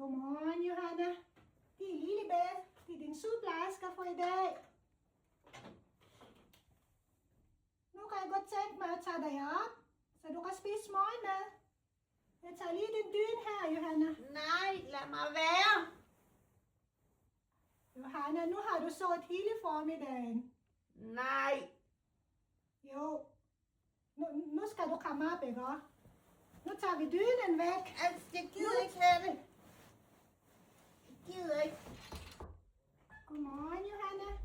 Godmorgen, Johanna. Det er Lilibeth. Det er din sygeplejerske for i dag. Nu kan jeg godt tænke mig at tage dig op, så du kan spise morgenmad. Jeg tager lige din dyne her, Johanna. Nej, lad mig være. Johanna, nu har du sovet hele formiddagen. Nej. Jo. Nu skal du komme op, ikke? Nu tager vi dynen væk. Altså, jeg gider ikke have det. Jeg gider ikke. Godmorgen, Johanna.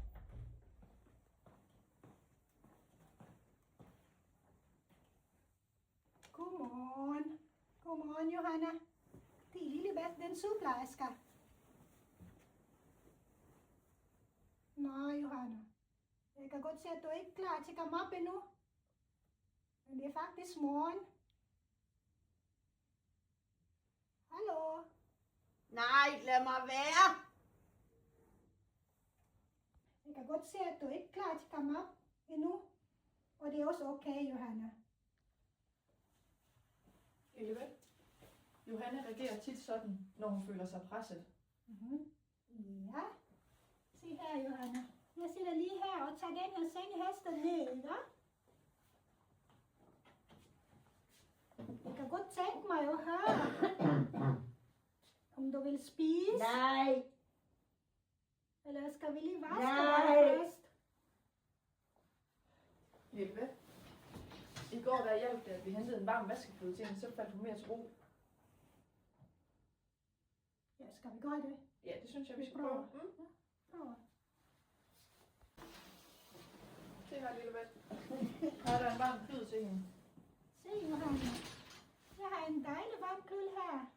Godmorgen. Godmorgen, Johanna. Det er Lilibeth, den sygeplejerske. Nå, Johanna. Jeg kan godt se, at du ikke er klar til at komme op endnu. Men det er faktisk morgen. Hallo? Nej, lad mig være. Jeg kan godt se, at du ikke er klar til at komme op endnu. Og det er også okay, Johanna. Elisabeth, Johanna reagerer tit sådan, når hun føler sig presset. Ja. Se her, Johanna. Jeg sidder lige her og tager den her sengehesten ned, ikke? Jeg kan godt tænke mig at høre, om du vil spise. Nej. Eller skal vi lige vaske Nej. dig først? Elisabeth, i går der hjalp det, at vi hentede en varm vaskeklud til hende, så faldt hun mere til ro. Ja, skal vi gøre det? Ja, det synes jeg, vi skal prøver. prøve. Ja, prøv. Se her, Elisabeth. Her er der en varm klud til hende. Se, Johanna. Jeg har en dejlig varm køl her.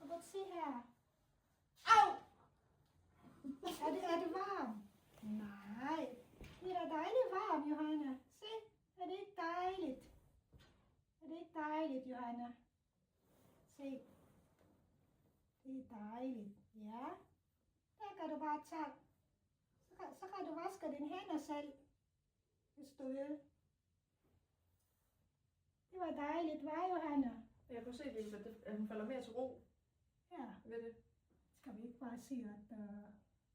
Og godt se her. Au! Er det varmt? Nej. Det er da dejligt varmt, Johanna. Se, er det ikke dejligt? Er det ikke dejligt, Johanna? Se. Det er dejligt. Ja. Der kan du bare tage. Så kan du vaske dine hænder selv, hvis du vil. Det var dejligt, var Johanna? Jeg kunne se, Elisabeth, at hun falder mere til ro Ja. ved det. Skal vi ikke bare sige, at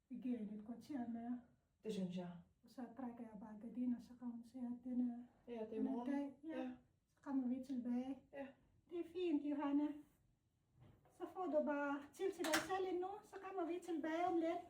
vi giver hende et kvarter mere? Det synes jeg. Og så trækker jeg bare gardiner, så kan hun se, at den er... Ja, det er morgen. Dag. Ja. Ja. Så kommer vi tilbage. Ja. Det er fint, Johanna. Så får du bare tid til dig selv endnu, så kommer vi tilbage om lidt.